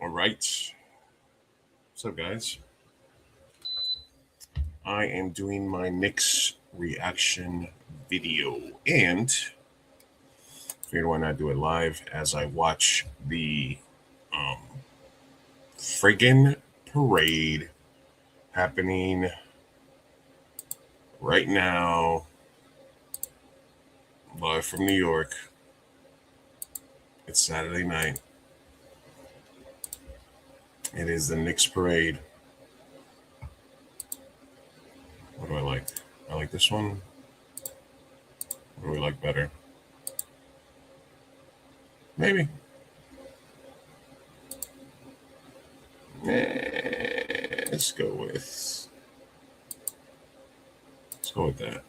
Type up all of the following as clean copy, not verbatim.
All right. What's up, guys? I am doing my Knicks reaction video and figured why not do it live as I watch the um, friggin' parade happening right now, live from New York. It's Saturday night. It is the Knicks parade. What do I like? I like this one. What do we like better? Maybe. Let's go with that.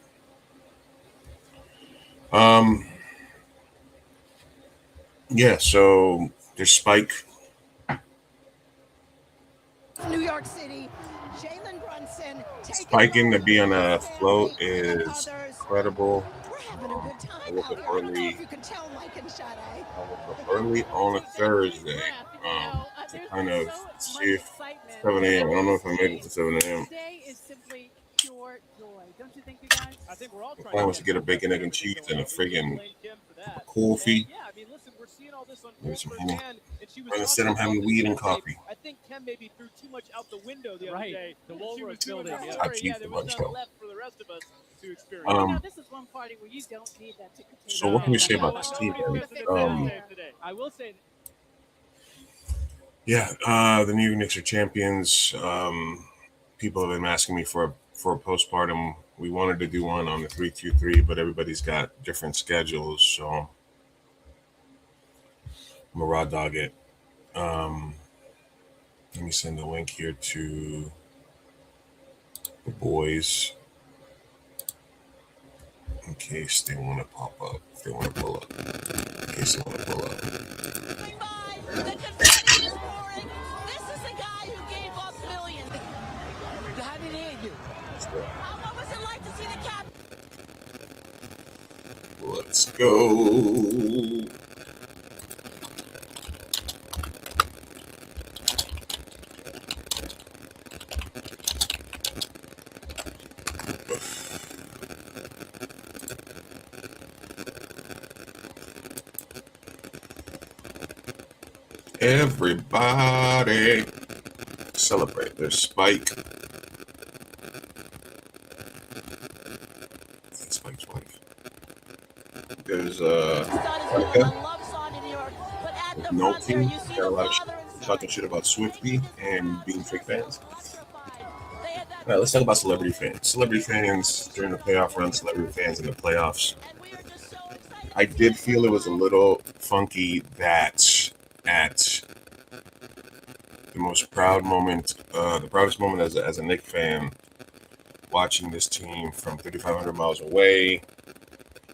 Yeah, so there's Spike. New York City, Jalen Brunson. Spiking to be on a float is incredible. We're having a good time I woke out up here. I don't know early. if you can tell Mike and Sade. I woke up early on a Thursday to kind of see if 7 a.m. I don't know if I made it to 7 a.m. Today is simply pure joy, don't you think, you guys? I think we're all The trying plan was to get a bacon, egg, and cheese and a friggin' coffee. Yeah, I mean, listen, we're seeing all this Maybe unfold some firsthand, honey. and she was But instead, I'm having talking weed about and the coffee. I think Kim maybe threw too much out the window the other Right. day. The She Walrus was doing building, her yeah. I story. keep There the was lunch nothing though. left for the rest of us to experience. You know, this is one party where you don't need that ticker tape. So what can we say about this team? I will say Yeah, the New York Knicks are champions. People have been asking me for a postpartum. We wanted to do one on the 323, but everybody's got different schedules, so I'm gonna raw dog it. Let me send the link here to the boys in case they want to pop up. If they want to pull up. In case they want to pull up. The confetti is pouring. This is the guy who gave up millions. How did he do? What was it like to see the cap? Let's go. Everybody celebrate. There's Spike. That's Spike's wife. There's Noki. Got a lot of talking shit about Swifty and being fake fans. All right, let's talk about celebrity fans. Celebrity fans during the playoff run, celebrity fans in the playoffs. I did feel it was a little funky that at the most proud moment, the proudest moment as a Knicks fan, watching this team from 3,500 miles away,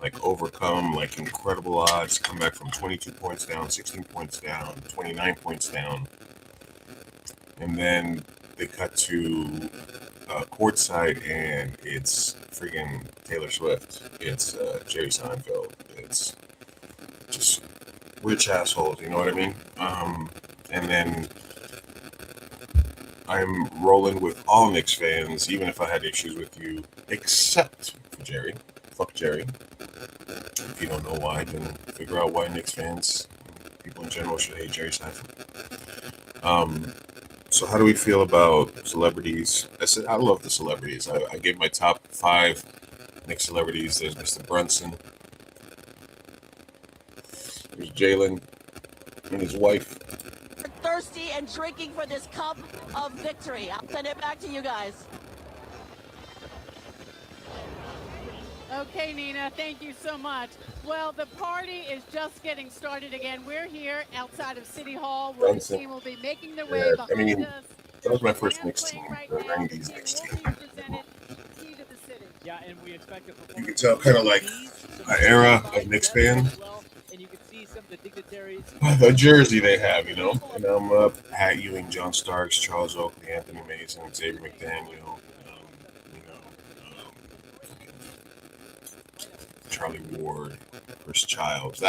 like overcome like incredible odds, come back from 22 points down, 16 points down, 29 points down, and then they cut to courtside and it's freaking Taylor Swift, it's Jerry Seinfeld, it's just rich assholes, you know what I mean? And then I'm rolling with all Knicks fans, even if I had issues with you, except for Jerry. Fuck Jerry. If you don't know why, then figure out why Knicks fans, people in general, should hate Jerry Seinfeld. So how do we feel about celebrities? I love the celebrities. I gave my top 5 Knicks celebrities. There's Mr. Brunson. There's Jalen and his wife. Thirsty and drinking for this cup of victory. I'll send it back to you guys. Okay, Nina, thank you so much. Well, the party is just getting started again. We're here outside of City Hall where the team will be making their way behind us. That was my first Knicks team, Right the now, 90s the Knicks team team. will be presented key to the city. yeah, and we expect a You can tell kind of like an era of Knicks fan. And you can see some of the dignitaries. The jersey they have, you know. And I'm Pat Ewing, John Starks, Charles Oakley, Anthony Mason, Xavier McDaniel, Charlie Ward, Chris Childs.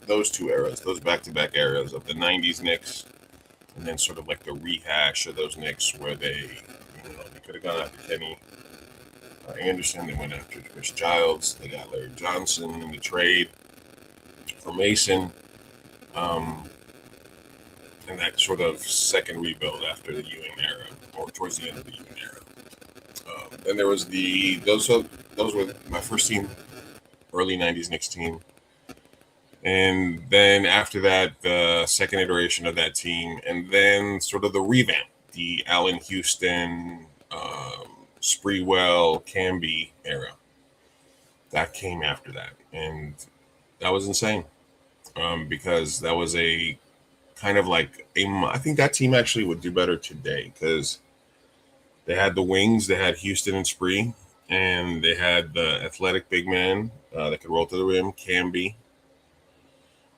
Those 2 eras, those back-to-back eras of the 90s Knicks and then sort of like the rehash of those Knicks where they could have gone after Kenny Anderson. They went after Chris Giles. They got Larry Johnson in the trade for Mason. And that sort of second rebuild after the Ewing era, or towards the end of the Ewing era. Then there was those were my first team, early '90s Knicks team, and then after that, the second iteration of that team, and then sort of the revamp, the Allen Houston, Spreewell, Camby era. That came after that, and that was insane because that was a kind of like I think that team actually would do better today because they had the wings, they had Houston and Spree, and they had the athletic big man that could roll to the rim, Camby.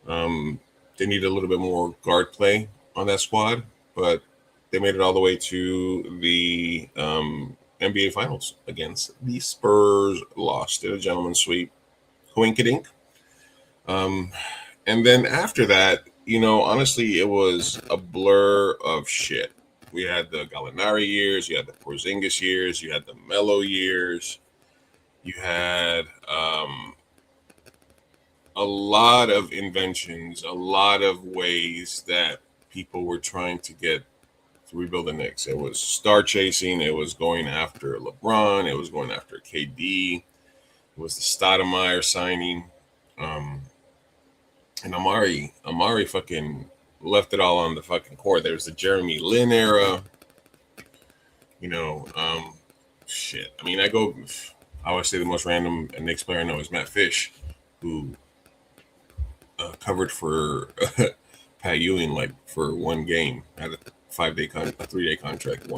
They needed a little bit more guard play on that squad, but they made it all the way to the NBA Finals against the Spurs, lost in a gentleman's sweep. Coinkadink. And then after that, honestly, it was a blur of shit. We had the Gallinari years, you had the Porzingis years, you had the Melo years, you had a lot of inventions, a lot of ways that people were trying to get to rebuild the Knicks. It was star chasing, it was going after LeBron, it was going after KD, it was the Stoudemire signing. And Amari fucking left it all on the fucking court. There was the Jeremy Lin era. Shit. I mean, I always say the most random Knicks player I know is Matt Fish, who covered for Pat Ewing like for one game. Had a 3-day contract.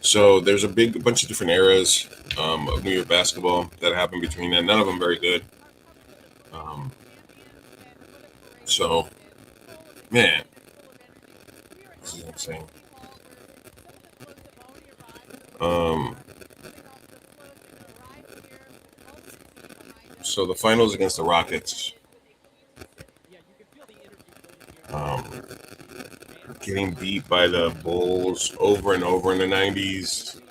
So there's a bunch of different eras of New York basketball that happened between that. None of them very good. So, man, this is insane. So the finals against the Rockets, getting beat by the Bulls over and over in the '90s.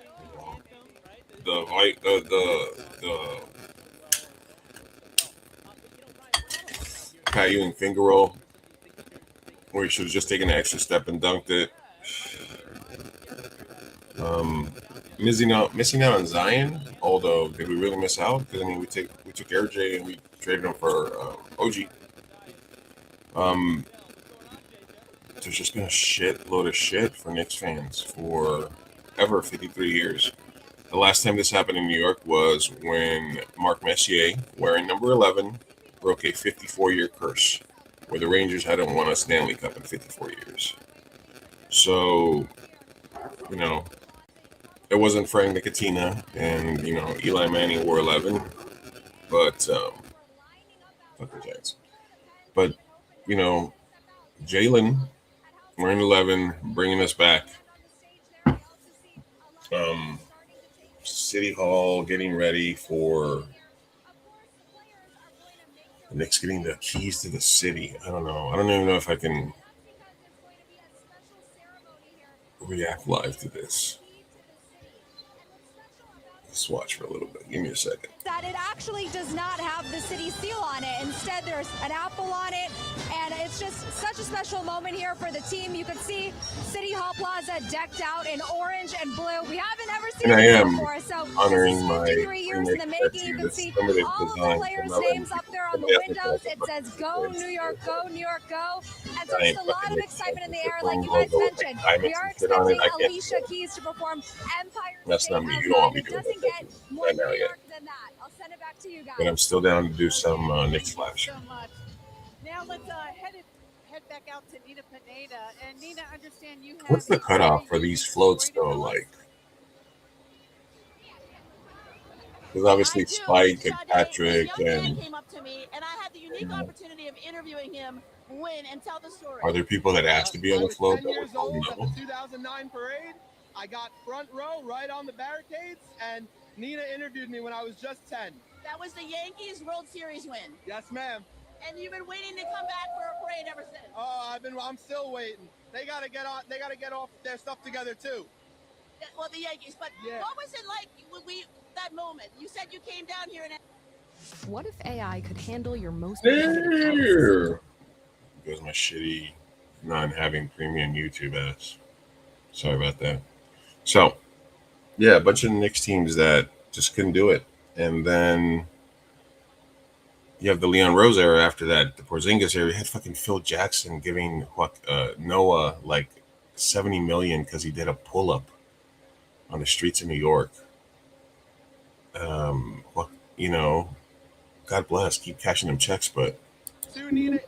The Pat Ewing finger roll, where he should have just taken an extra step and dunked it. Missing out on Zion. Although, did we really miss out? Because I mean, we took RJ and we traded him for OG. There's just been a shitload of shit for Knicks fans for ever 53 years. The last time this happened in New York was when Mark Messier, wearing number 11, broke a 54-year curse, where the Rangers hadn't won a Stanley Cup in 54 years. So, it wasn't Frank Nicotina and, Eli Manning wore 11, but, fuck the Giants. But, Jalen wearing 11, bringing us back. City Hall getting ready for the Knicks getting the keys to the city. I don't know. I don't even know if I can react live to this. Let's watch for a little bit. Give me a second. That it actually does not have the city seal on it. Instead, there's an apple on it, and it's just such a special moment here for the team. You can see City Hall Plaza decked out in orange and blue. We haven't ever seen this before, so honoring this is 53 years in the making. You can see all of the players' names up there on the windows. It says, "Go New York, go New York, go." And so there's a lot of excitement in the air, like you guys mentioned. We are expecting Alicia Keys to perform Empire State. That's not me. You don't want me doing that. More New York than that. I'll send it back to you guys. But I'm still down to do some Knicks Flash. So much. Now let's head back out to Nina Pineda. And Nina, understand you have. What's the cutoff for these floats though? Like, because obviously Spike and Patrick and came up to me, and I had the unique opportunity of interviewing him, win, and tell the story. Are there people that asked to be on the float? I was 10 years old at the 2009 parade. I got front row right on the barricades, and Nina interviewed me when I was just 10. That was the Yankees World Series win. Yes, ma'am. And you've been waiting to come back for a parade ever since. Oh, I'm still waiting. They gotta get off their stuff together too. Well, the Yankees. But Yeah. what was it like when that moment? You said you came down here and. What if AI could handle your most There goes my shitty non-having premium YouTube ass. Sorry about that. So, yeah, a bunch of Knicks teams that just couldn't do it. And then you have the Leon Rose era after that, the Porzingis era. You had fucking Phil Jackson giving Noah like $70 million because he did a pull-up on the streets of New York. God bless, keep cashing them checks, but and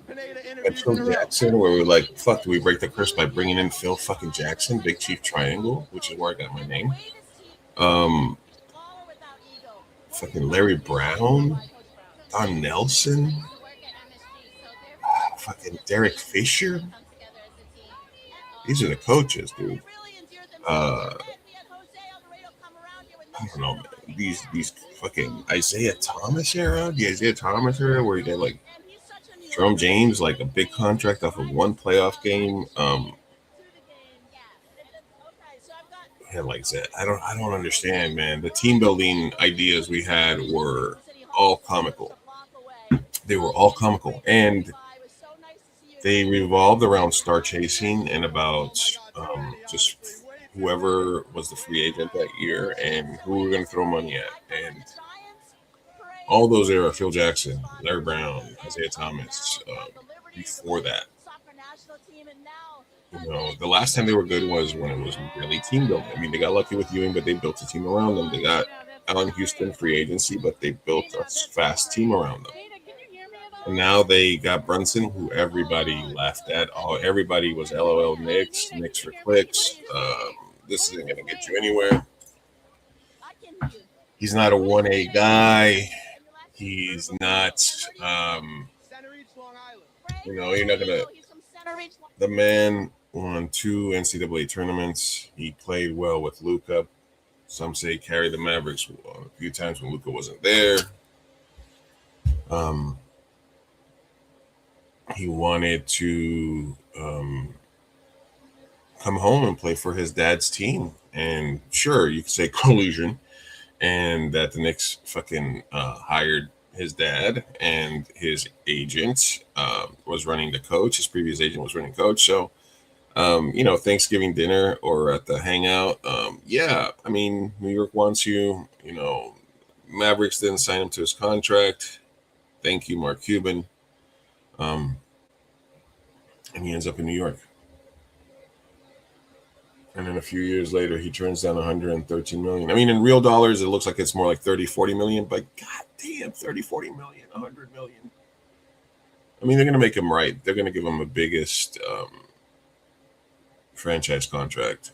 Phil Jackson, where we're like, fuck, do we break the curse by bringing in Phil fucking Jackson, Big Chief Triangle, which is where I got my name. Fucking Larry Brown, Don Nelson, fucking Derek Fisher. These are the coaches, dude. I don't know, man. These fucking Isaiah Thomas era, the Isaiah Thomas era, where you get like Jerome James, like a big contract off of one playoff game. Yeah, like that. I don't understand, man. The team building ideas we had were all comical. They were all comical, and they revolved around star chasing and about just whoever was the free agent that year and who we were going to throw money at. And all those era, Phil Jackson, Larry Brown, Isaiah Thomas, before that. The last time they were good was when it was really team building. I mean, they got lucky with Ewing, but they built a team around them. They got Allen Houston free agency, but they built a fast team around them. And now they got Brunson, who everybody laughed at. Everybody was LOL Knicks for clicks. This isn't going to get you anywhere. He's not a 1A guy. He's not, you're not going to. The man won 2 NCAA tournaments. He played well with Luka. Some say carried the Mavericks a few times when Luka wasn't there. He wanted to come home and play for his dad's team. And sure, you could say collusion, and that the Knicks fucking hired his dad, and his agent was running the coach. His previous agent was running coach. So, Thanksgiving dinner or at the hangout. Yeah, I mean, New York wants you. Mavericks didn't sign him to his contract. Thank you, Mark Cuban. And he ends up in New York. And then a few years later, he turns down $113 million. I mean, in real dollars, it looks like it's more like 30-40 million, but goddamn, 30-40 million, 100 million. I mean, they're going to make him right. They're going to give him the biggest franchise contract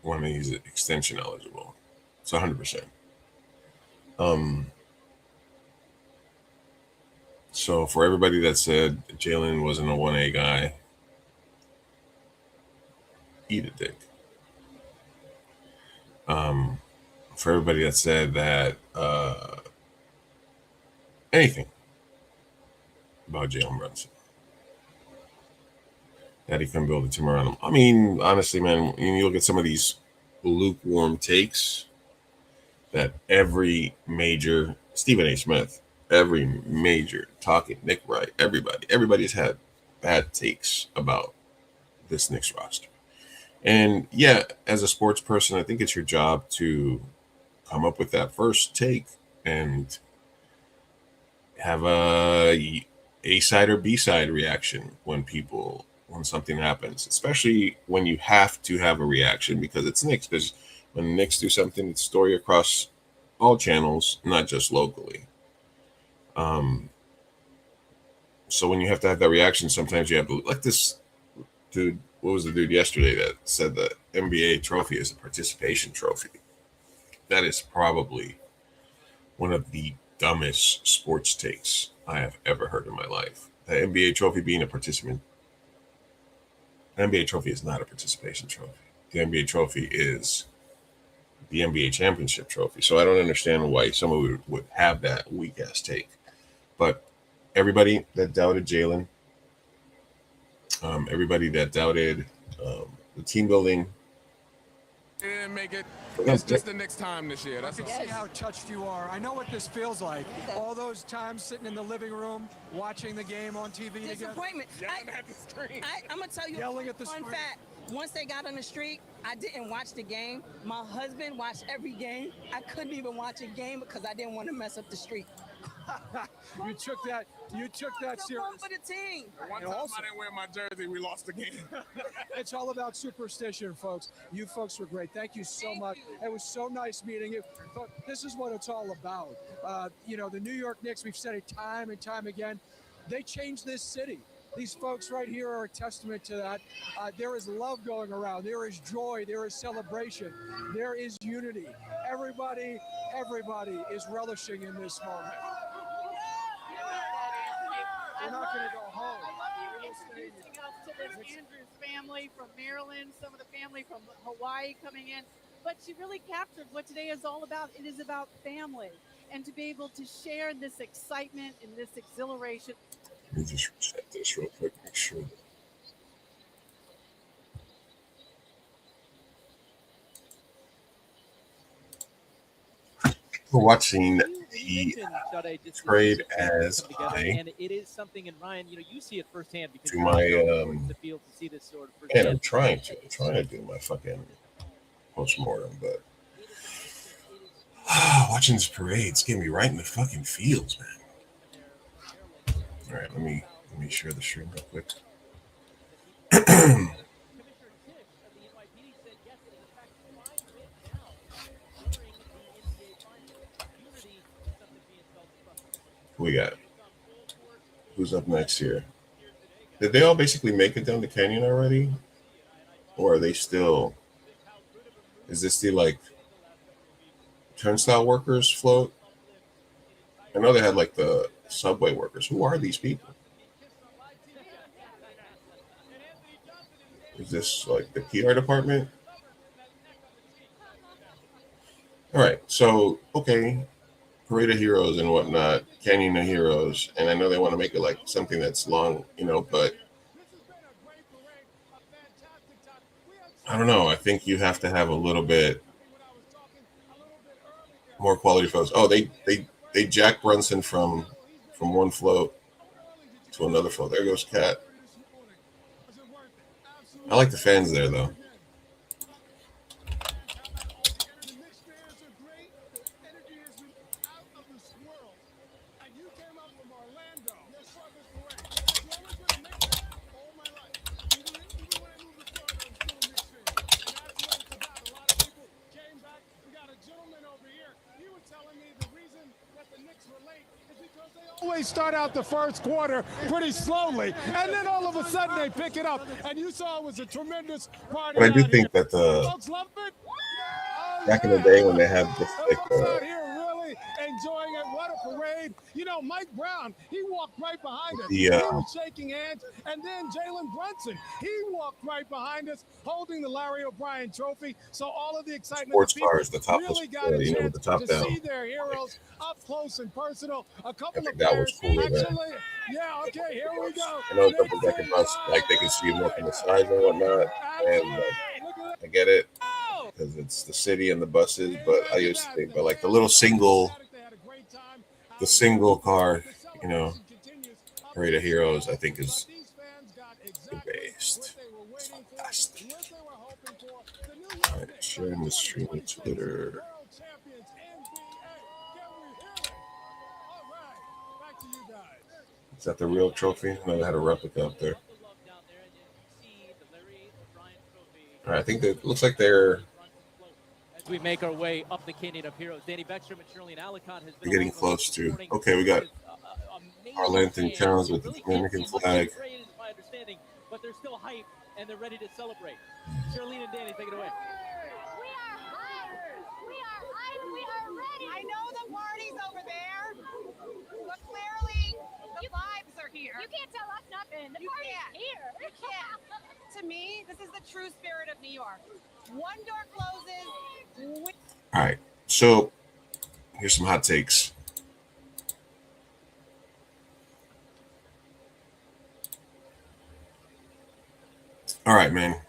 when he's extension eligible. It's 100%. So for everybody that said Jalen wasn't a 1A guy, eat a dick. For everybody that said that anything about Jalen Brunson, that he couldn't build a team around him. I mean, honestly, man, you look at some of these lukewarm takes that every major, Stephen A. Smith, every major talking, Nick Wright, everybody's had bad takes about this Knicks roster. And yeah, as a sports person, I think it's your job to come up with that first take and have a side or B side reaction when something happens, especially when you have to have a reaction because it's Knicks. Because when the Knicks do something, it's story across all channels, not just locally. So when you have to have that reaction, sometimes you have to, like this dude. What was the dude yesterday that said the NBA trophy is a participation trophy? That is probably one of the dumbest sports takes I have ever heard in my life. The NBA trophy being a participant. The NBA trophy is not a participation trophy. The NBA trophy is the NBA championship trophy. So I don't understand why someone would have that weak ass take. But everybody that doubted Jalen, Everybody that doubted the team building. Didn't make it. It's just the next time this year. That's I can see how touched you are. I know what this feels like. All those times sitting in the living room, watching the game on TV together. Disappointment. yelling at the screen. I'm gonna tell you Yelling at the fun screen. fact. Once they got on the street, I didn't watch the game. My husband watched every game. I couldn't even watch a game because I didn't want to mess up the streak. You took that It's serious. for the team. One time I didn't wear my jersey, we lost the game. It's all about superstition, folks. You folks were great. Thank you so much. It was so nice meeting you. But this is what it's all about. The New York Knicks, we've said it time and time again, they changed this city. These folks right here are a testament to that. There is love going around. There is joy. There is celebration. There is unity. Everybody is relishing in this moment. We're not going to go home. I love you introducing us to this Andrews family from Maryland, some of the family from Hawaii coming in. But she really captured what today is all about. It is about family. And to be able to share this excitement and this exhilaration. Let me just reset this real quick, make sure. We're watching the trade as and it is something, and Ryan, you see it firsthand because do my the field to see this sort of and I'm trying to do my fucking postmortem, but watching this parade's getting me right in the fucking feels, man. All right, let me share the stream real quick. Who we got? Who's up next here? Did they all basically make it down the canyon already? Or are they still... Is this the, like, turnstile workers float? I know they had, like, the subway workers. Who are these people? Is this, like, the PR department? All right, so, okay. Parade of Heroes and whatnot, Canyon of Heroes, and I know they want to make it like something that's long, but I don't know. I think you have to have a little bit more quality photos. Oh, they Jack Brunson from one float to another float. There goes Cat. I like the fans there though. Always start out the first quarter pretty slowly, and then all of a sudden they pick it up. And you saw it was a tremendous party. But I do think that back in the day when they had this like enjoying it. What a parade. Mike Brown, he walked right behind us. He was shaking hands. And then Jalen Brunson, he walked right behind us holding the Larry O'Brien trophy. So all of the excitement sports cars, the top really was, got a chance with the top to down. See their heroes up close and personal. A couple of that was cool. Actually, yeah, okay, here we go. I know a couple second bus, like they can see more from the sides and whatnot. And I get it because it's the city and the buses, but I used to think, but like the single car, Parade of Heroes, I think is the best. It's fantastic. All right, sharing the stream on Twitter. Is that the real trophy? No, they had a replica up there. All right, I think it looks like they're. As we make our way up the Canyon of Heroes, Danny Beckstrom and Shirley Alicant has been getting close to. Okay, we got our Lantern Towns with the Dominican flag. My understanding, but they're still hype and they're ready to celebrate. Shirley and Danny, take it away. We are hyped. We are ready. I know the party's over there, but clearly the vibes are here. You can't tell us nothing. The party's here. You can't. To me, this is the true spirit of New York. One door closes. All right, so here's some hot takes. All right, man.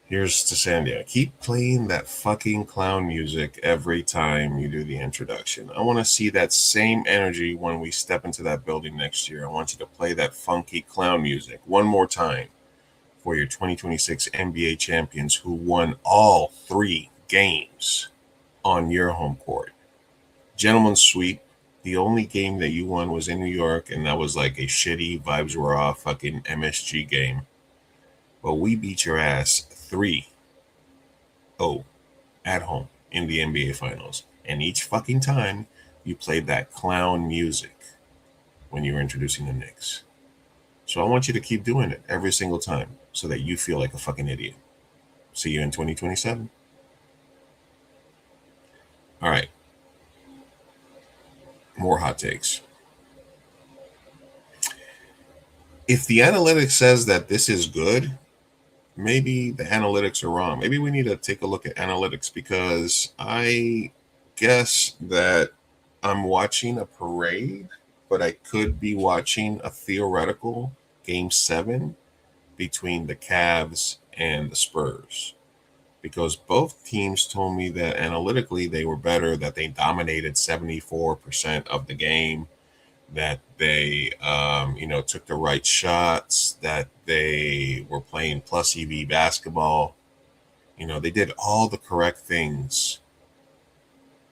Here's to Sandia. Keep playing that fucking clown music every time you do the introduction. I want to see that same energy when we step into that building next year. I want you to play that funky clown music one more time for your 2026 NBA champions who won all 3 games on your home court. Gentlemen's sweep. The only game that you won was in New York, and that was like a shitty, vibes were off fucking MSG game. But we beat your ass 3-0 at home in the NBA Finals. And each fucking time you played that clown music when you were introducing the Knicks. So I want you to keep doing it every single time so that you feel like a fucking idiot. See you in 2027. All right. More hot takes. If the analytics says that this is good, maybe the analytics are wrong. Maybe we need to take a look at analytics, because I guess that I'm watching a parade, but I could be watching a theoretical game 7 between the Cavs and the Spurs, because both teams told me that analytically they were better, that they dominated 74% of the game, that they took the right shots, that they were playing plus EV basketball. They did all the correct things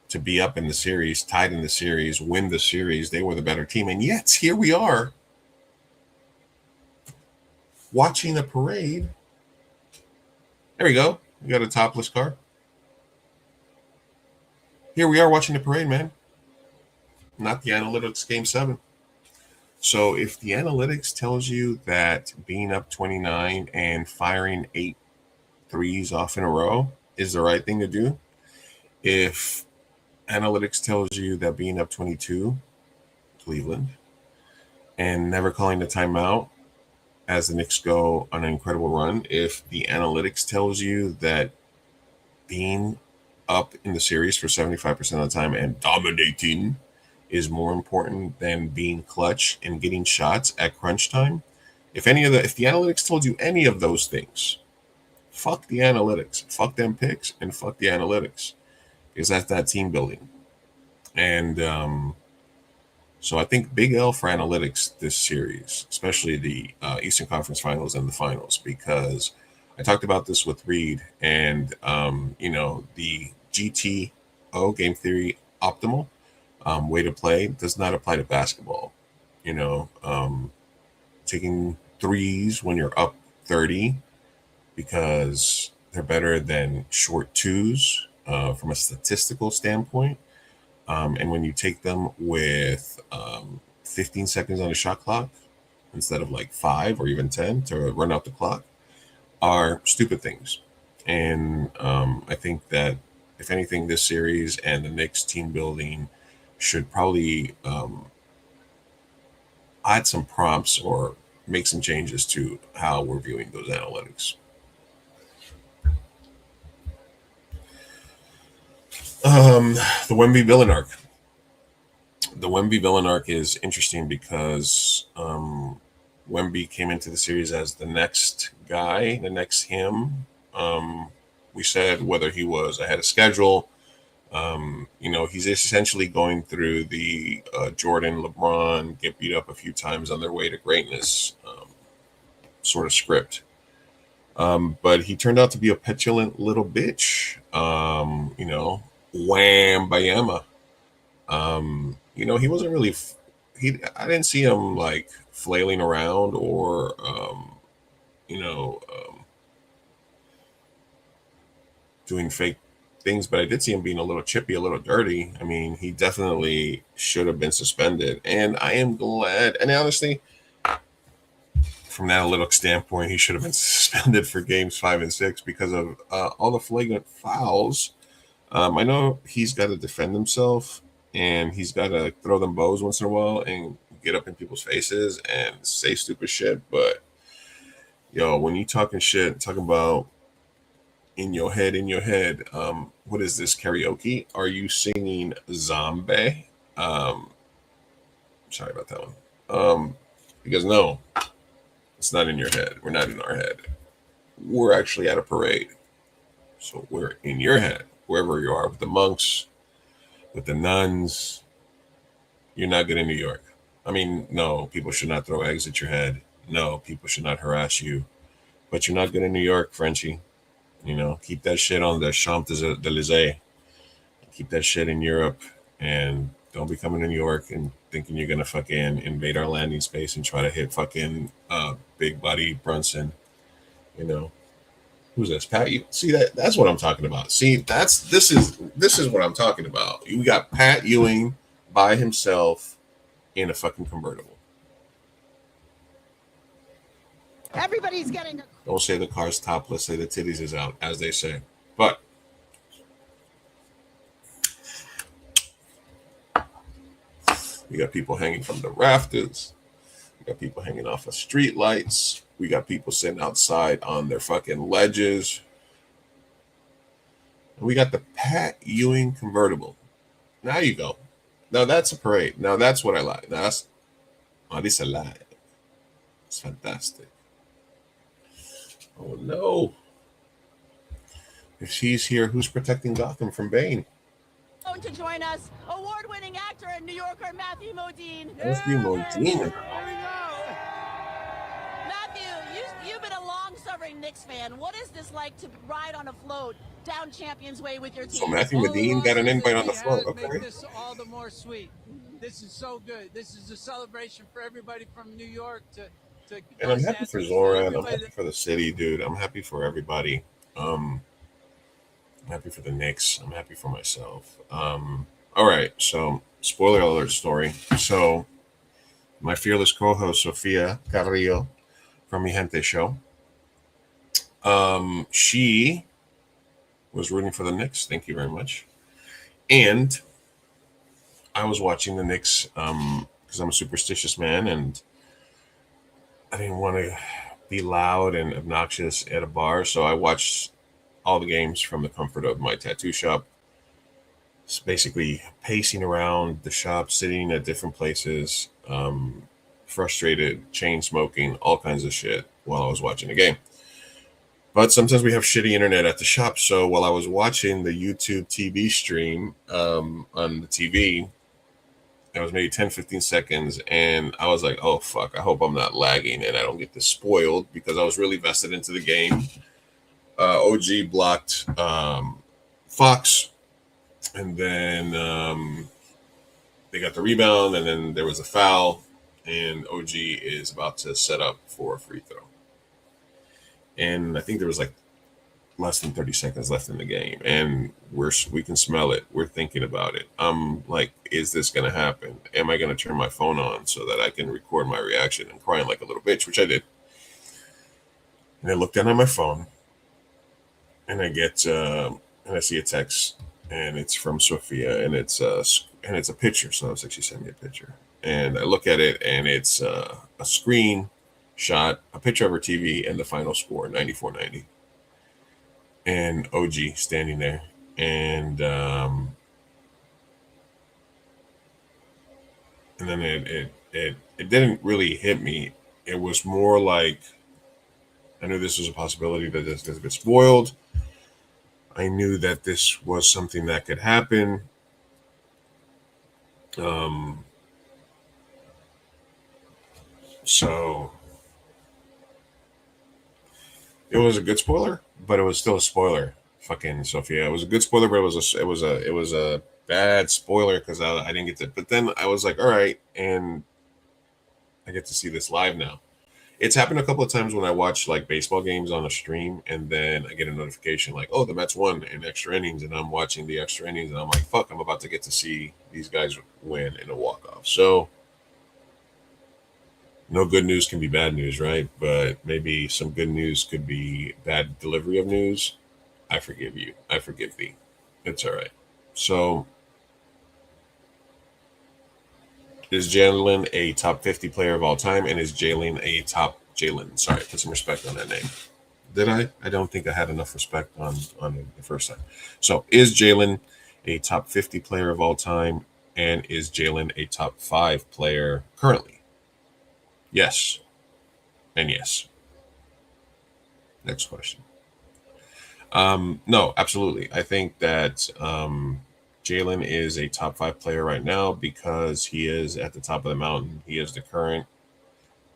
to be up in the series, tied in the series, win the series. They were the better team. And yet here we are watching a parade. There we go. We got a topless car. Here we are watching the parade, man. Not the analytics game 7. So if the analytics tells you that being up 29 and firing 8 threes off in a row is the right thing to do, if analytics tells you that being up 22, Cleveland, and never calling the timeout as the Knicks go on an incredible run, if the analytics tells you that being up in the series for 75% of the time and dominating is more important than being clutch and getting shots at crunch time, if the analytics told you any of those things, fuck the analytics, fuck them picks, and fuck the analytics, because that's that team building. And so I think big L for analytics this series, especially the Eastern Conference Finals and the Finals, because I talked about this with Reed, and the GTO, game theory optimal way to play does not apply to basketball. Taking threes when you're up 30 because they're better than short twos from a statistical standpoint. And when you take them with 15 seconds on the shot clock instead of like 5 or even 10 to run out the clock, are stupid things. And I think that, if anything, this series and the Knicks team building should probably add some prompts or make some changes to how we're viewing those analytics. The Wemby villain arc. The Wemby villain arc is interesting because Wemby came into the series as the next guy, the next him. We said whether he was ahead of schedule. He's essentially going through the Jordan, LeBron, get beat up a few times on their way to greatness sort of script. But he turned out to be a petulant little bitch. Wham Bayama. He wasn't really. I didn't see him like flailing around or, doing fake things, but I did see him being a little chippy, a little dirty. I mean, he definitely should have been suspended, and I am glad. And honestly, from an analytic standpoint, he should have been suspended for games 5 and 6 because of all the flagrant fouls. I know he's got to defend himself, and he's got to throw them bows once in a while and get up in people's faces and say stupid shit. But when you talking shit, talking about in your head, what is this, karaoke? Are you singing Zombie? Sorry about that one. Because no, It's not in your head. We're not in our head. We're actually at a parade. So we're in your head, wherever you are, with the monks, with the nuns. You're not good in New York. I mean, no, people should not throw eggs at your head. No, people should not harass you. But you're not good in New York, Frenchie. Keep that shit on the Champs-Élysées. Keep that shit in Europe. And don't be coming to New York and thinking you're going to fucking invade our landing space and try to hit fucking Big Body Brunson. Who's this? Pat? See that's what I'm talking about. See, this is what I'm talking about. You got Pat Ewing by himself in a fucking convertible. Everybody's getting. Don't say the car's topless. Say the titties is out, as they say. But we got people hanging from the rafters. We got people hanging off of street lights. We got people sitting outside on their fucking ledges. And we got the Pat Ewing convertible. Now you go. Now that's a parade. Now that's what I like. Now this I like. It's fantastic. Oh no. If she's here, who's protecting Gotham from Bane? Going to join us, award-winning actor and New Yorker Matthew Modine. Matthew Modine. Matthew, you've been a long-suffering Knicks fan. What is this like to ride on a float down Champions Way with your team? So Matthew Modine got an invite on the float. Okay. Make this all the more sweet. This is so good. This is a celebration for everybody from New York to and I'm happy for Zoran. I'm happy for the city, dude. I'm happy for everybody. I'm happy for the Knicks. I'm happy for myself. All right. So, spoiler alert story. So, my fearless co-host, Sofia Carrillo from Mi Gente Show, she was rooting for the Knicks. Thank you very much. And I was watching the Knicks because I'm a superstitious man, and I didn't want to be loud and obnoxious at a bar, so I watched all the games from the comfort of my tattoo shop. It's basically pacing around the shop, sitting at different places, frustrated, chain smoking, all kinds of shit while I was watching the game. But sometimes we have shitty internet at the shop, so while I was watching the YouTube TV stream on the TV, it was maybe 10, 15 seconds, and I was like, oh, fuck, I hope I'm not lagging and I don't get this spoiled because I was really vested into the game. OG blocked Fox, and then they got the rebound, and then there was a foul, and OG is about to set up for a free throw. And I think there was like less than 30 seconds left in the game, and we can smell it. We're thinking about it. I'm like, is this going to happen? Am I going to turn my phone on so that I can record my reaction and crying like a little bitch, which I did. And I look down at my phone, and I get and I see a text, and it's from Sophia, and it's a picture. So I was like, she sent me a picture, and I look at it, and it's a screen shot, a picture of her TV, and the final score, 94-90. And OG standing there, and then it didn't really hit me. It was more like I knew this was a possibility that this gets spoiled. I knew that this was something that could happen. So it was a good spoiler, but it was still a spoiler. Fucking Sophia. It was a good spoiler, but it was a bad spoiler because I didn't get to. But then I was like, all right, and I get to see this live now. It's happened a couple of times when I watch like baseball games on a stream, and then I get a notification like, oh, the Mets won in extra innings, and I'm watching the extra innings, and I'm like, fuck, I'm about to get to see these guys win in a walk-off. So no good news can be bad news, right? But maybe some good news could be bad delivery of news. I forgive you. I forgive thee. It's all right. So is Jalen a top 50 player of all time? And is Jalen a top Jalen? Sorry, put some respect on that name. Did I? I don't think I had enough respect on the first time. So is Jalen a top 50 player of all time? And is Jalen a top 5 player currently? Yes. And yes. Next question. No, absolutely. I think that Jalen is a top 5 player right now because he is at the top of the mountain. He is the current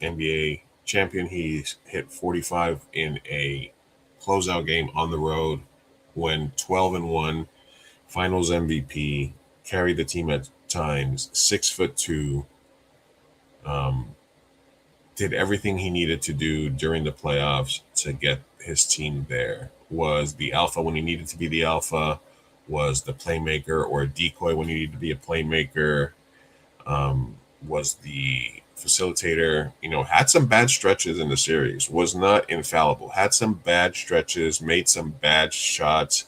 NBA champion. He's hit 45 in a closeout game on the road, went 12-1, Finals MVP, carried the team at times, 6'2", did everything he needed to do during the playoffs to get his team there. Was the alpha when he needed to be the alpha, was the playmaker or a decoy when he needed to be a playmaker, was the facilitator, had some bad stretches in the series, was not infallible, had some bad stretches, made some bad shots.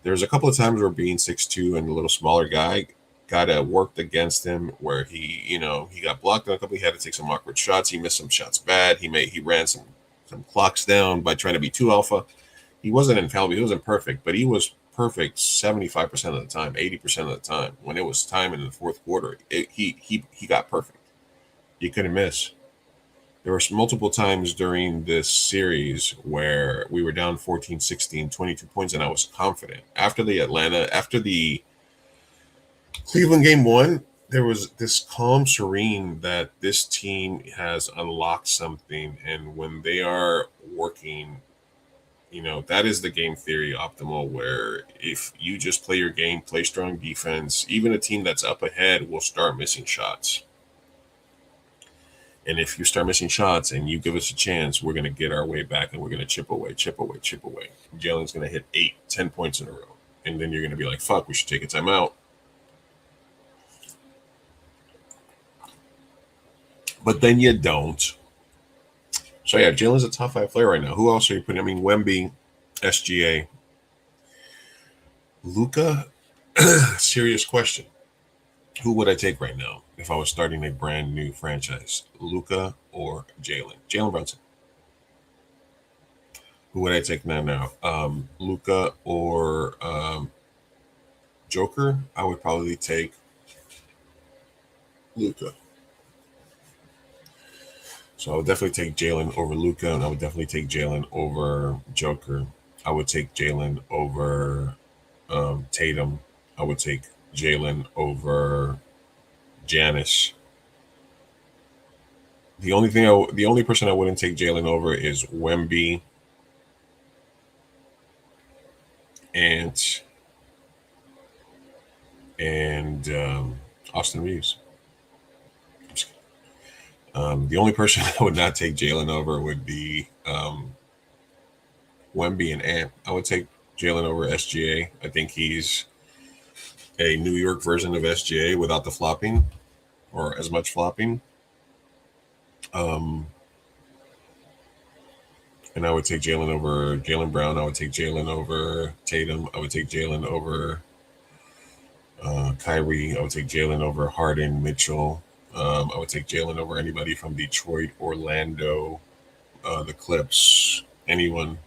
There's a couple of times where being 6'2" and a little smaller guy got worked against him where he got blocked on a couple. He had to take some awkward shots. He missed some shots bad. He ran some clocks down by trying to be too alpha. He wasn't infallible. He wasn't perfect, but he was perfect 75% of the time, 80% of the time. When it was time in the fourth quarter, he got perfect. You couldn't miss. There were multiple times during this series where we were down 14-16, 22 points, and I was confident. After the Cleveland game 1, there was this calm, serene that this team has unlocked something. And when they are working, that is the game theory optimal, where if you just play your game, play strong defense, even a team that's up ahead will start missing shots. And if you start missing shots and you give us a chance, we're going to get our way back and we're going to chip away. Jalen's going to hit 8-10 points in a row. And then you're going to be like, fuck, we should take a timeout. But then you don't. So, yeah, Jalen's a top 5 player right now. Who else are you putting? Wemby, SGA. Luka, serious question. Who would I take right now if I was starting a brand new franchise? Luka or Jalen? Jalen Brunson. Who would I take now? Luka or Joker? I would probably take Luka. So I would definitely take Jalen over Luka, and I would definitely take Jalen over Joker. I would take Jalen over Tatum. I would take Jalen over Giannis. The only person I wouldn't take Jalen over is Wemby and Austin Reeves. The only person I would not take Jalen over would be Wemby and Ant. I would take Jalen over SGA. I think he's a New York version of SGA without the flopping or as much flopping. And I would take Jalen over Jalen Brown. I would take Jalen over Tatum. I would take Jalen over Kyrie. I would take Jalen over Harden, Mitchell. I would take Jalen over anybody from Detroit, Orlando, the Clips, anyone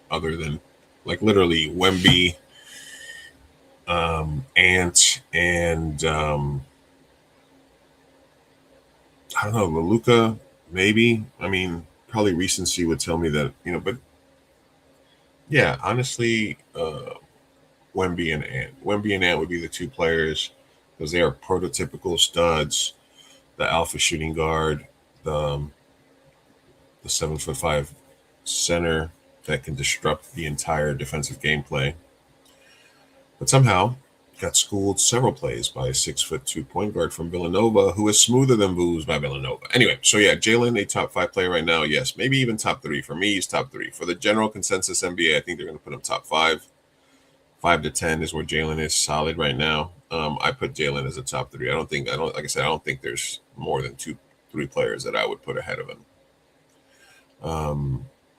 other than literally Wemby, Ant, and I don't know, Luka, maybe. Probably recency would tell me that, but yeah, honestly, Wemby and Ant. Wemby and Ant would be the 2 players because they are prototypical studs. The alpha shooting guard, the 7'5" center that can disrupt the entire defensive gameplay. But somehow got schooled several plays by a 6'2" point guard from Villanova, who is smoother than booze by Villanova. Anyway, so yeah, Jalen, a top 5 player right now. Yes, maybe even top 3. For me, he's top 3. For the general consensus NBA, I think they're going to put him top 5. 5 to 10 is where Jalen is solid right now. I put Jalen as a top 3. I don't think there's more than 2-3 players that I would put ahead of him.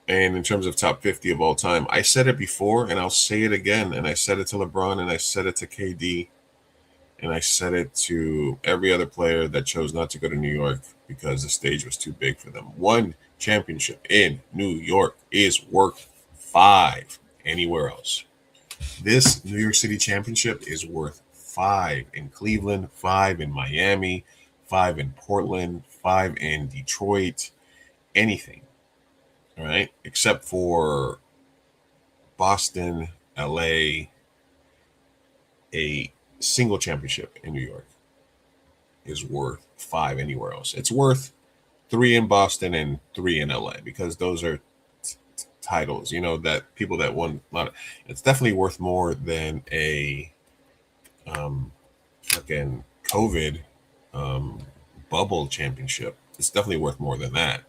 And in terms of top 50 of all time, I said it before and I'll say it again. And I said it to LeBron and I said it to KD and I said it to every other player that chose not to go to New York because the stage was too big for them. 1 championship in New York is worth 5 anywhere else. This New York City championship is worth 5 in Cleveland, 5 in Miami, 5 in Portland, 5 in Detroit, anything. All right, except for Boston, LA, a single championship in New York is worth 5 anywhere else. It's worth 3 in Boston and 3 in LA because those are titles, that people that won a lot of, it's definitely worth more than a fucking COVID bubble championship. It's definitely worth more than that.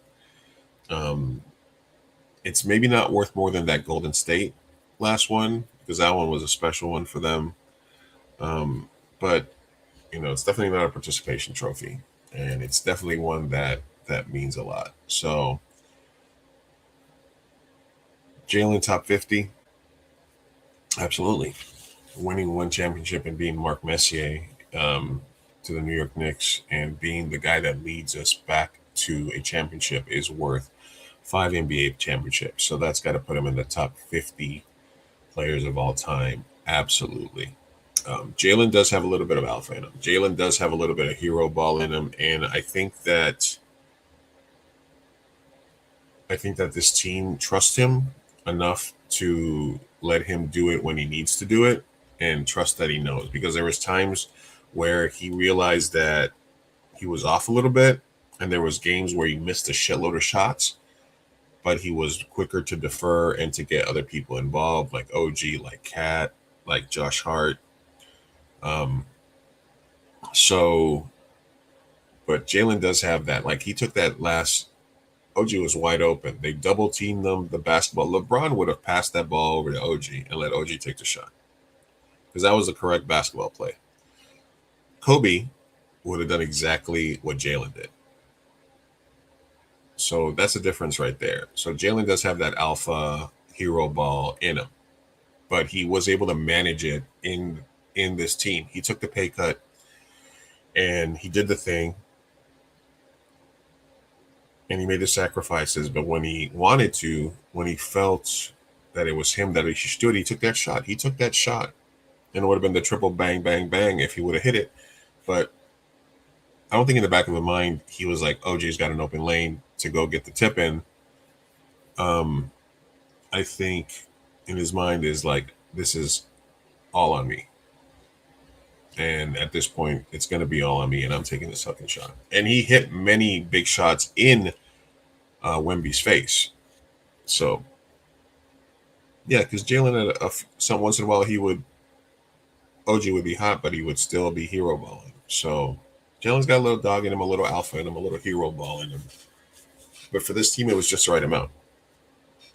It's maybe not worth more than that Golden State last one because that one was a special one for them. But it's definitely not a participation trophy, and it's definitely one that means a lot. So Jalen top 50, absolutely. Winning one championship and being Mark Messier to the New York Knicks and being the guy that leads us back to a championship is worth 5 NBA championships. So that's got to put him in the top 50 players of all time. Absolutely. Jalen does have a little bit of alpha in him. Jalen does have a little bit of hero ball in him. And I think that this team trusts him enough to let him do it when he needs to do it and trust that he knows, because there was times where he realized that he was off a little bit and there was games where he missed a shitload of shots, but he was quicker to defer and to get other people involved, like OG, like Cat, like Josh Hart. But Jalen does have that. Like, he took that last, OG was wide open. They double teamed them, the basketball. LeBron would have passed that ball over to OG and let OG take the shot, because that was the correct basketball play. Kobe would have done exactly what Jalen did. So that's a difference right there. So Jalen does have that alpha hero ball in him, but he was able to manage it in this team. He took the pay cut and he did the thing and he made the sacrifices. But when he wanted to, when he felt that it was him that he stood, he took that shot. He took that shot, and it would have been the triple bang, bang, bang if he would have hit it. But I don't think in the back of his mind he was like, OJ's got an open lane to go get the tip in. I think in his mind is like, this is all on me. And at this point, it's going to be all on me, and I'm taking the second shot. And he hit many big shots in Wemby's face. So, yeah, because Jalen, some once in a while, OG would be hot, but he would still be hero balling. So, Jalen's got a little dog in him, a little alpha in him, a little hero ball in him. But for this team, it was just the right amount.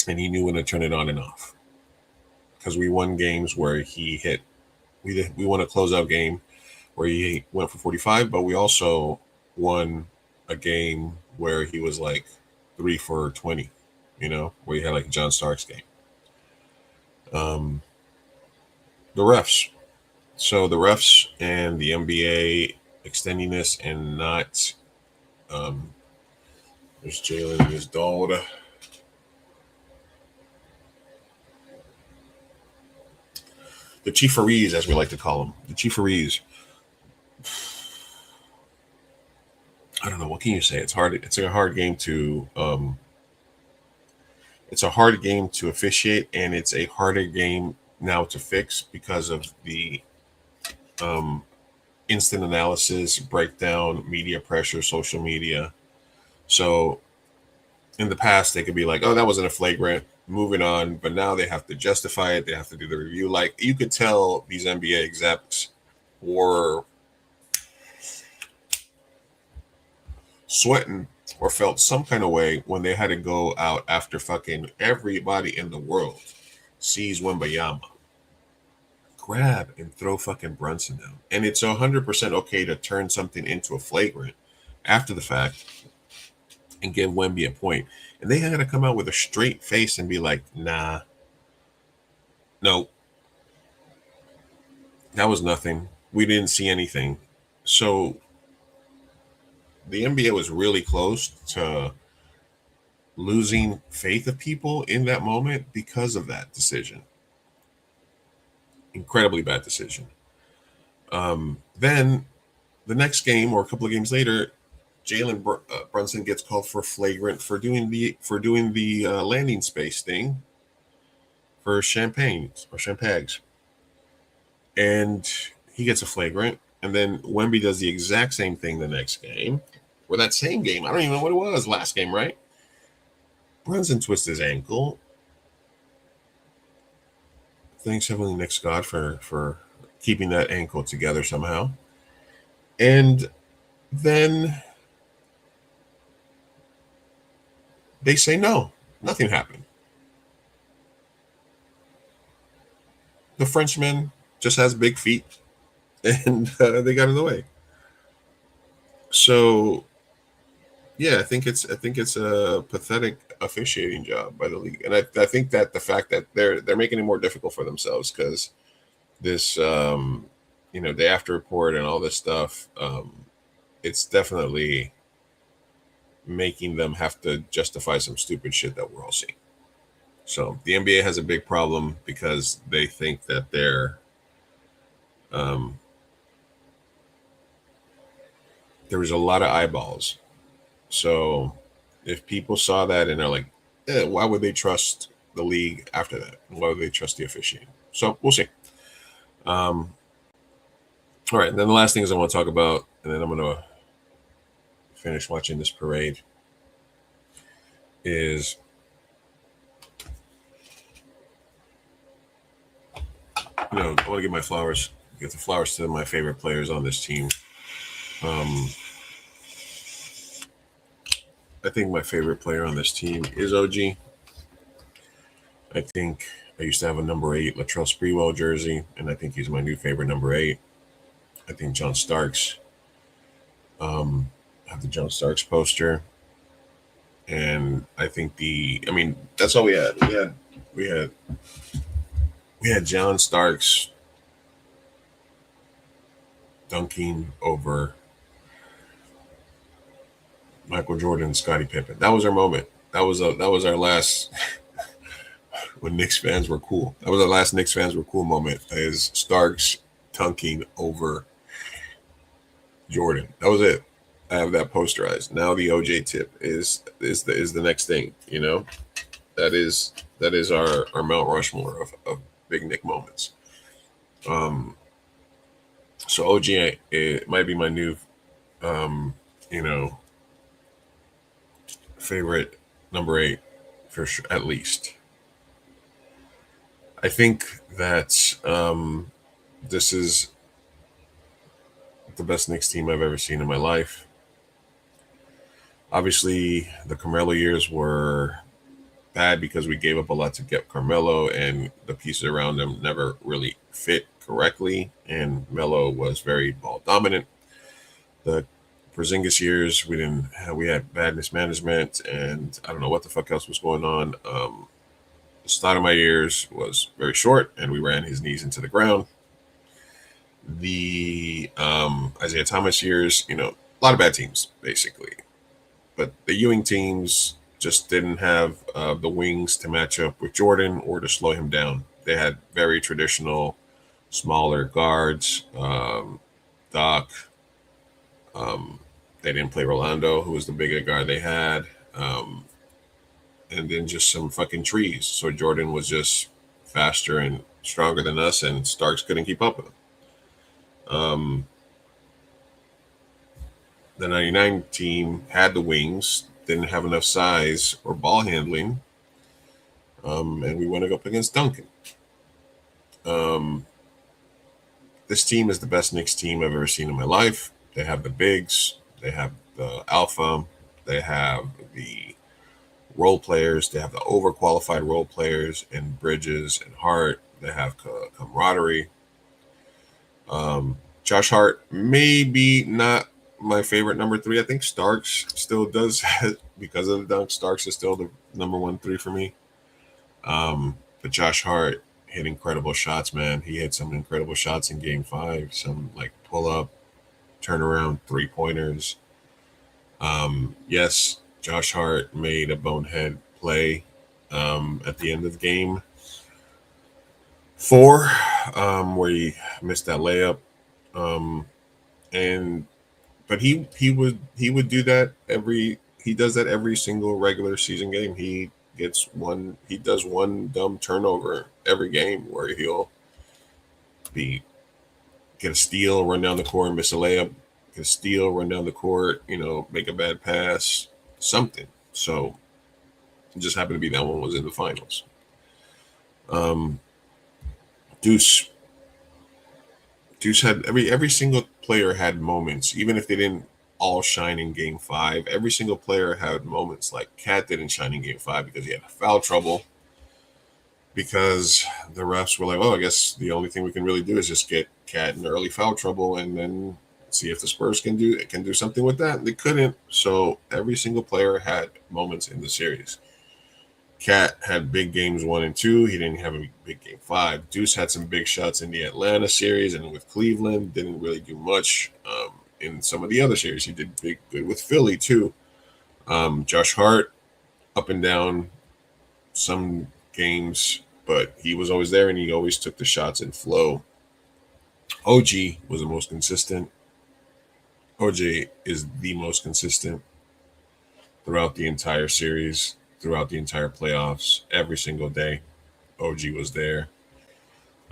And he knew when to turn it on and off. Because we won games where he hit. We won a closeout game where he went for 45, but we also won a game where he was like 3 for 20, where he had like a John Starks game. The refs. So the refs and the NBA extending this and not. There's Jalen and his daughter. The Chieferies, as we like to call them. The Chieferies. I don't know. What can you say? It's hard. It's a hard game to. It's a hard game to officiate, and it's a harder game now to fix because of the instant analysis, breakdown, media pressure, social media. So in the past, they could be like, oh, that wasn't a flagrant, moving on. But now they have to justify it. They have to do the review. Like, you could tell these NBA execs were sweating or felt some kind of way when they had to go out after fucking everybody in the world sees Wembayama grab and throw fucking Brunson down. And it's 100% okay to turn something into a flagrant after the fact and give Wemby a point. And they had to come out with a straight face and be like, nah, no, that was nothing. We didn't see anything. So the NBA was really close to losing faith of people in that moment because of that decision. Incredibly bad decision. Then the next game or a couple of games later, Brunson gets called for flagrant for doing the landing space thing for champagnes, and he gets a flagrant. And then Wemby does the exact same thing the next game, or that same game. I don't even know what it was. Last game, right? Brunson twists his ankle. Thanks Heavenly Nick's God for keeping that ankle together somehow. And then they say no, nothing happened. The Frenchman just has big feet, and they got in the way. So, yeah, I think it's a pathetic officiating job by the league, and I think that the fact that they're making it more difficult for themselves because this the after report and all this stuff, it's definitely making them have to justify some stupid shit that we're all seeing. So the NBA has a big problem because they think that there was a lot of eyeballs. So if people saw that and they're like, why would they trust the league after that? Why would they trust the officiating? So we'll see. All right. And then the last things I want to talk about, and then I'm going to finish watching this parade, is I want to give my flowers, get the flowers to my favorite players on this team. I think my favorite player on this team is OG. I think I used to have a number 8 Latrell Sprewell jersey, and I think he's my new favorite number 8. I think John Starks. I have the John Starks poster, and I think that's all we had. We had John Starks dunking over Michael Jordan and Scottie Pippen. That was our moment. That was our last when Knicks fans were cool. That was our last Knicks fans were cool moment. Is Starks dunking over Jordan. That was it. I have that posterized. Now the OJ tip is the next thing. That is our Mount Rushmore of big Nick moments. So OG, it might be my new favorite number 8 for sure, at least. I think that this is the best Knicks team I've ever seen in my life. Obviously, the Carmelo years were bad because we gave up a lot to get Carmelo, and the pieces around him never really fit correctly, and Melo was very ball dominant. The Porzingis years, we had bad mismanagement, and I don't know what the fuck else was going on. The start of my years was very short, and we ran his knees into the ground. The Isaiah Thomas years, a lot of bad teams, basically. But the Ewing teams just didn't have the wings to match up with Jordan or to slow him down. They had very traditional, smaller guards. Doc. They didn't play Rolando, who was the bigger guard they had. And then just some fucking trees. So Jordan was just faster and stronger than us, and Starks couldn't keep up with him. The 99 team had the wings, didn't have enough size or ball handling, and we went up against Duncan. This team is the best Knicks team I've ever seen in my life. They have the bigs, they have the alpha, they have the role players, they have the overqualified role players in Bridges and Hart, they have camaraderie. Josh Hart, maybe not my favorite number 3. I think Starks still does, because of the dunk, Starks is still the number 1 3 for me. But Josh Hart hit incredible shots, man. He hit some incredible shots in Game 5, some like pull up, turnaround 3-pointers. Yes, Josh Hart made a bonehead play at the end of the Game 4, where he missed that layup. And but he would do that he does that every single regular season game. He does one dumb turnover every game where he'll be get a steal, run down the court, miss a layup, get a steal, run down the court, make a bad pass, something. So it just happened to be that one was in the finals. Deuce had every single player had moments, even if they didn't all shine in game 5. Every single player had moments. Like Cat didn't shine in game 5 because he had foul trouble. Because the refs were like, "Oh, I guess the only thing we can really do is just get Cat in early foul trouble, and then see if the Spurs can do something with that." They couldn't. So every single player had moments in the series. Cat had big games 1 and 2. He didn't have a big game 5. Deuce had some big shots in the Atlanta series and with Cleveland. Didn't really do much in some of the other series. He did good with Philly too. Josh Hart, up and down some games, but he was always there and he always took the shots in flow. OG was the most consistent. OJ is the most consistent throughout the entire series, throughout the entire playoffs, every single day. OG was there.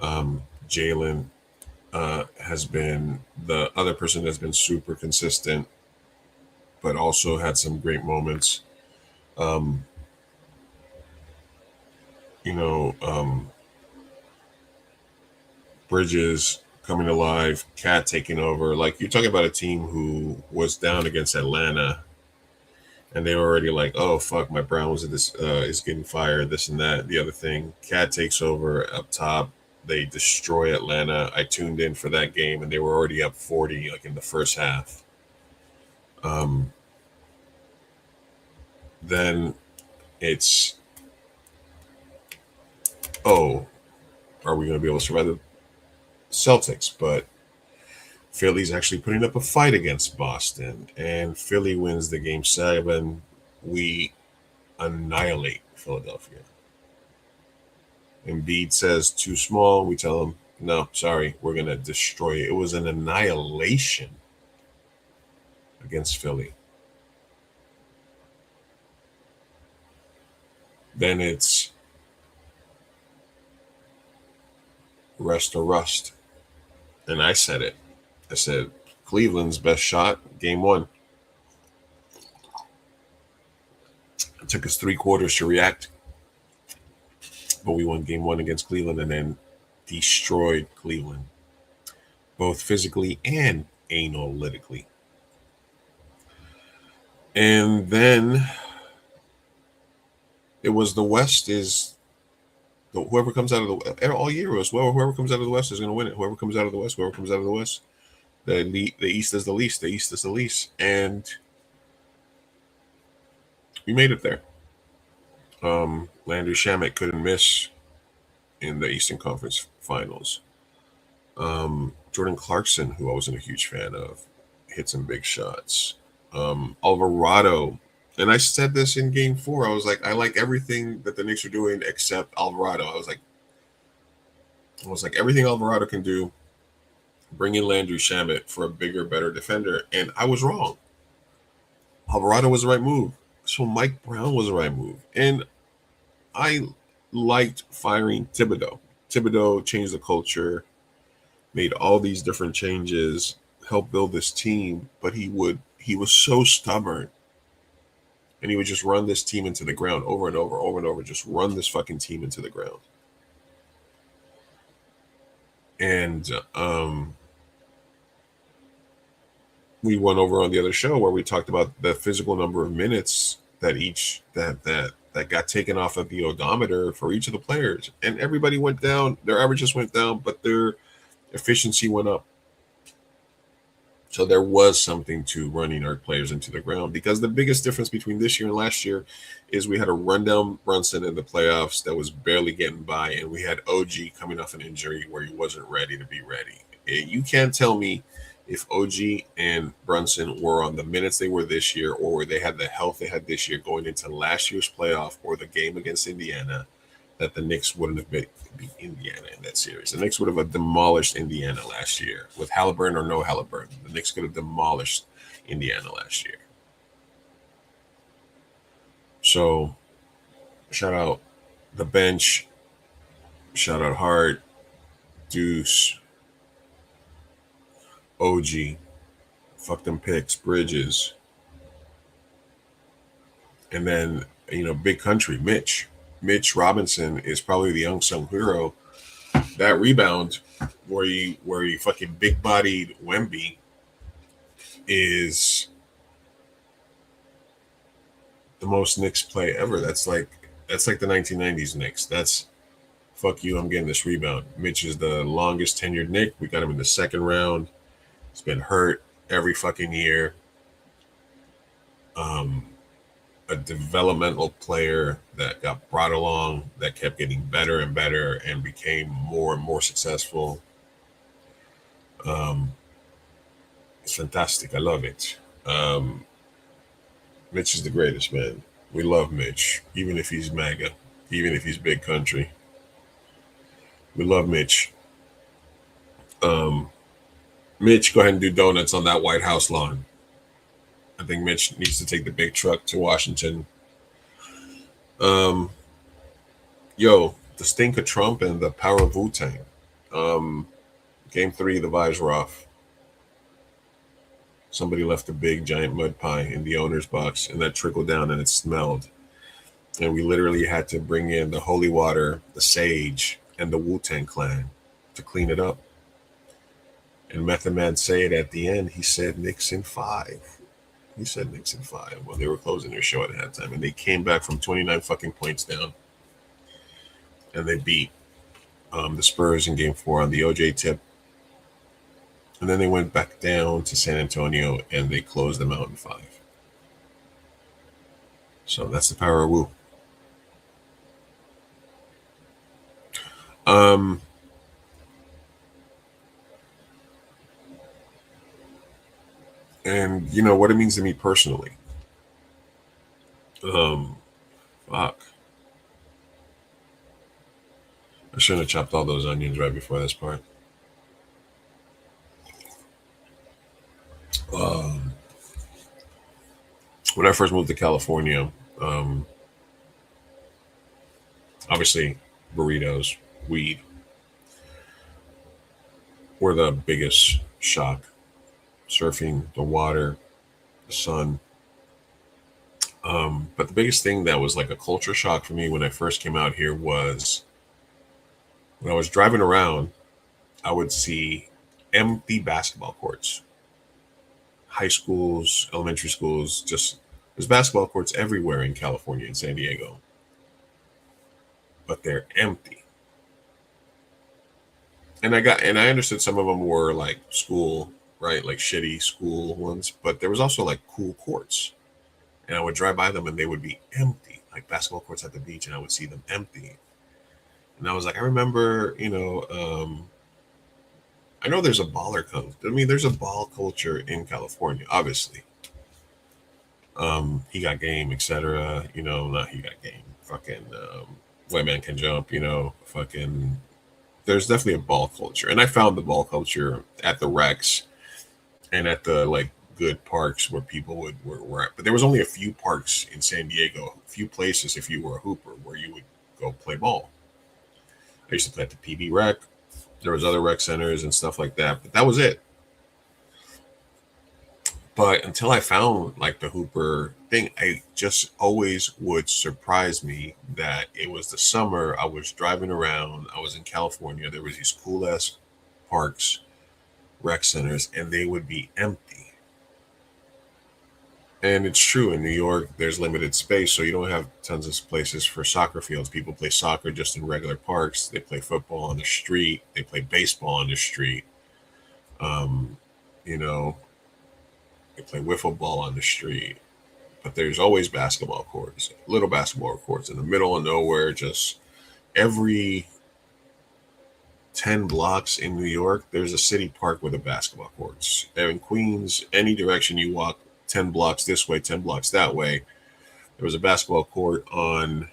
Jalen has been the other person that's been super consistent, but also had some great moments. Bridges coming alive, Cat taking over. Like, you're talking about a team who was down against Atlanta, and they were already like, "Oh fuck, my Browns is getting fired, this and that, the other thing." Cat takes over up top. They destroy Atlanta. I tuned in for that game, and they were already up 40, like in the first half. Then it's, oh, are we going to be able to survive the Celtics? But Philly's actually putting up a fight against Boston, and Philly wins the game 7. We annihilate Philadelphia. Embiid says too small. We tell him, no, sorry, we're going to destroy it. It was an annihilation against Philly. Then it's rest or rust. And I said it. I said Cleveland's best shot, game 1. It took us 3 quarters to react. But we won game 1 against Cleveland and then destroyed Cleveland, both physically and analytically. And then it was the West is whoever comes out of the all year was whoever comes out of the West is going to win it. Whoever comes out of the West. The East is the least. The East is the least, and we made it there. Landry Shamet couldn't miss in the Eastern Conference Finals. Jordan Clarkson, who I wasn't a huge fan of, hit some big shots. Alvarado, and I said this in game 4. I was like, I like everything that the Knicks are doing except Alvarado. I was like, everything Alvarado can do, bring in Landry Shamet for a bigger, better defender. And I was wrong. Alvarado was the right move. So Mike Brown was the right move. And I liked firing Thibodeau. Thibodeau changed the culture, made all these different changes, helped build this team, but he was so stubborn. And he would just run this team into the ground over and over, just run this fucking team into the ground. And we went over on the other show where we talked about the physical number of minutes that that got taken off of the odometer for each of the players. And everybody went down. Their averages went down, but their efficiency went up. So there was something to running our players into the ground, because the biggest difference between this year and last year is we had a rundown Brunson in the playoffs that was barely getting by, and we had OG coming off an injury where he wasn't ready to be ready. You can't tell me if OG and Brunson were on the minutes they were this year, or they had the health they had this year going into last year's playoff or the game against Indiana, that the Knicks wouldn't have beat Indiana in that series. The Knicks would have demolished Indiana last year with Halliburton or no Halliburton. The Knicks could have demolished Indiana last year. So, shout out the bench. Shout out Hart, Deuce, OG, fuck them picks, Bridges, and then Big Country, Mitch. Mitch Robinson is probably the unsung hero. That rebound where you fucking big bodied Wemby is the most Knicks play ever. That's like the 1990s Knicks. That's fuck you, I'm getting this rebound. Mitch is the longest tenured Knick. We got him in the second round. He's been hurt every fucking year. A developmental player that got brought along, that kept getting better and better and became more and more successful. It's fantastic. I love it. Mitch is the greatest, man. We love Mitch, even if he's MAGA, even if he's big country. We love Mitch. Mitch, go ahead and do donuts on that White House lawn. I think Mitch needs to take the big truck to Washington. The stink of Trump and the power of Wu-Tang. Game 3, the vibes were off. Somebody left a big giant mud pie in the owner's box, and that trickled down and it smelled. And we literally had to bring in the holy water, the sage, and the Wu-Tang Clan to clean it up. And Method Man said at the end, he said Knicks in 5. He said Knicks in 5 when they were closing their show at halftime. And they came back from 29 fucking points down. And they beat the Spurs in game 4 on the OJ tip. And then they went back down to San Antonio and they closed them out in 5. So that's the power of Wu. And you know what it means to me personally. Fuck. I shouldn't have chopped all those onions right before this part. When I first moved to California, obviously burritos, weed were the biggest shock. Surfing, the water, the sun. But the biggest thing that was like a culture shock for me when I first came out here was when I was driving around, I would see empty basketball courts. High schools, elementary schools, just there's basketball courts everywhere in California and San Diego. But they're empty. And I understood some of them were like school, right? Like shitty school ones, but there was also like cool courts. And I would drive by them and they would be empty, like basketball courts at the beach, and I would see them empty. And I was like, I remember, I know there's a baller culture. I mean, there's a ball culture in California, obviously. He got game, etc. Not he got game. Fucking white man can jump. Fucking. There's definitely a ball culture, and I found the ball culture at the Rex and at the like good parks where people were at. But there was only a few parks in San Diego, a few places if you were a hooper where you would go play ball. I used to play at the PB Rec. There was other rec centers and stuff like that, but that was it. But until I found like the hooper thing, I just always would surprise me that it was the summer. I was driving around. I was in California. There was these cool ass parks, rec centers, and they would be empty. And it's true, in New York, there's limited space, so you don't have tons of places for soccer fields. People play soccer just in regular parks. They play football on the street. They play baseball on the street. They play wiffle ball on the street. But there's always basketball courts, little basketball courts in the middle of nowhere. Just every 10 blocks in New York, there's a city park with a basketball courts. In Queens, any direction you walk, 10 blocks this way, 10 blocks that way, there was a basketball court on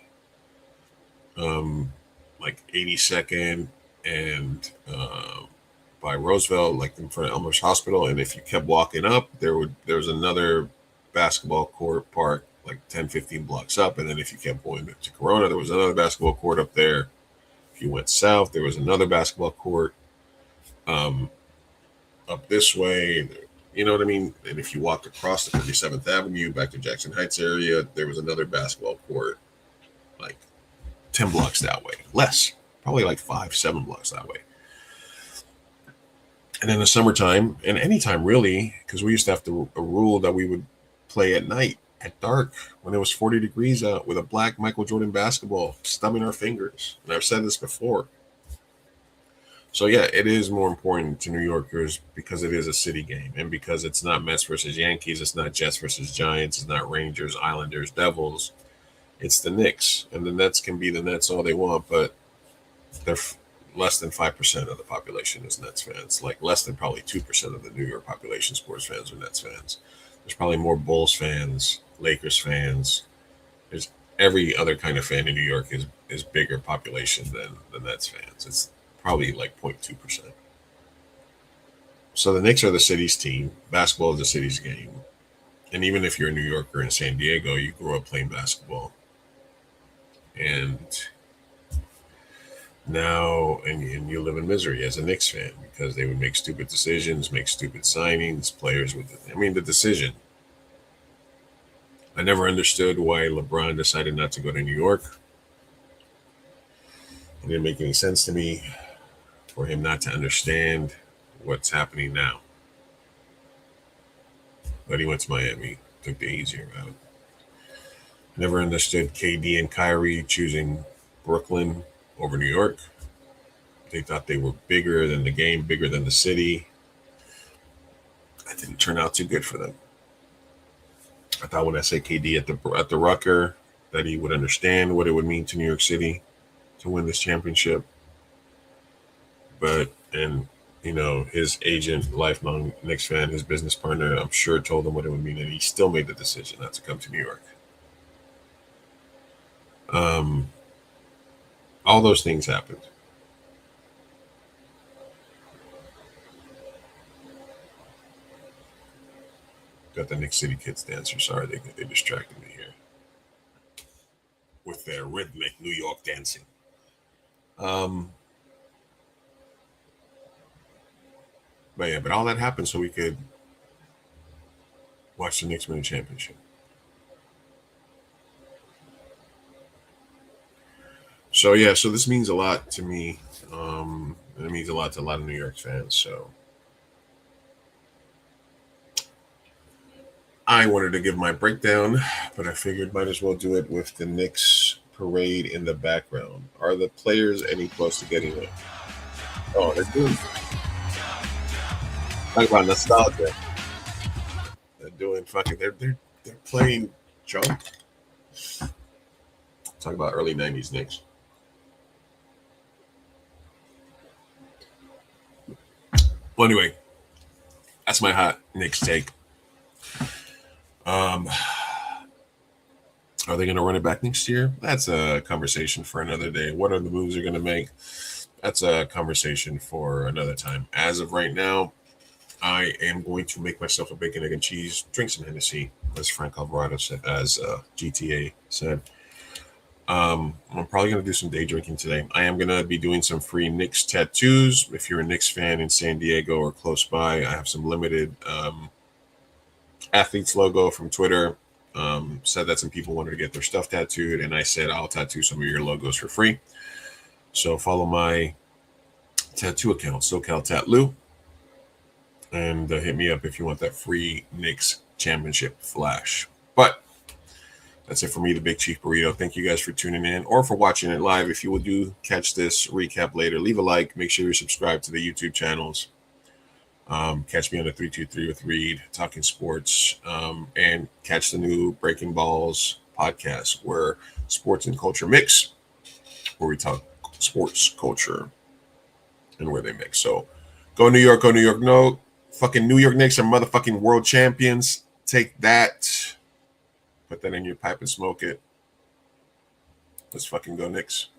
like 82nd and by Roosevelt, like in front of Elmhurst Hospital. And if you kept walking up, there was another basketball court park like 10, 15 blocks up. And then if you kept going to Corona, there was another basketball court up there. If you went south, there was another basketball court up this way. You know what I mean? And if you walked across the 37th Avenue back to Jackson Heights area, there was another basketball court like 10 blocks that way. Less, probably like 5, 7 blocks that way. And in the summertime, and anytime really, because we used to have a rule that we would play at night, at dark, when it was 40 degrees out with a black Michael Jordan basketball, stubbing our fingers. And I've said this before. So yeah, it is more important to New Yorkers because it is a city game, and because it's not Mets versus Yankees, it's not Jets versus Giants, it's not Rangers, Islanders, Devils. It's the Knicks, and the Nets can be the Nets all they want, but they're less than 5% of the population is Nets fans. Like less than probably 2% of the New York population, sports fans, are Nets fans. There's probably more Bulls fans, Lakers fans. There's every other kind of fan in New York is bigger population than the Nets fans. It's probably like 0.2%. So the Knicks are the city's team. Basketball is the city's game. And even if you're a New Yorker in San Diego, you grew up playing basketball. And now, and you live in misery as a Knicks fan because they would make stupid decisions, make stupid signings, players the decision. I never understood why LeBron decided not to go to New York. It didn't make any sense to me for him not to understand what's happening now. But he went to Miami, took the easier route. Never understood KD and Kyrie choosing Brooklyn over New York. They thought they were bigger than the game, bigger than the city. That didn't turn out too good for them. I thought when I said KD at the Rucker that he would understand what it would mean to New York City to win this championship. But, and his agent, lifelong Knicks fan, his business partner, I'm sure told him what it would mean, and he still made the decision not to come to New York. All those things happened. Got the Knicks City Kids dancer. Sorry, they distracted me here with their rhythmic New York dancing. But all that happened so we could watch the Knicks win the championship. So this means a lot to me. And it means a lot to a lot of New York fans. So I wanted to give my breakdown, but I figured might as well do it with the Knicks parade in the background. Are the players any close to getting it? Oh, they're doing. Talk about nostalgia. They're doing fucking. They're playing junk. Talk about early '90s Knicks. Well, anyway, that's my hot Knicks take. Are they going to run it back next year? That's a conversation for another day. What are the moves they're going to make? That's a conversation for another time. As of right now, I am going to make myself a bacon, egg, and cheese, drink some Hennessy, as Frank Alvarado said, as GTA said. I'm probably going to do some day drinking today. I am going to be doing some free Knicks tattoos. If you're a Knicks fan in San Diego or close by, I have some limited athletes logo from Twitter. Said that some people wanted to get their stuff tattooed, and I said I'll tattoo some of your logos for free. So follow my tattoo account, SoCal Tattoo, and hit me up if you want that free Knicks championship flash. But that's it for me, the Big Chief Burrito. Thank you guys for tuning in or for watching it live. If you will do catch this recap later, leave a like. Make sure you're subscribed to the YouTube channels. Catch me on the 323 with Reed, talking sports, and catch the new Breaking Balls podcast where sports and culture mix, where we talk sports, culture, and where they mix. So go New York, no. Fucking New York Knicks are motherfucking world champions. Take that. Put that in your pipe and smoke it. Let's fucking go Knicks.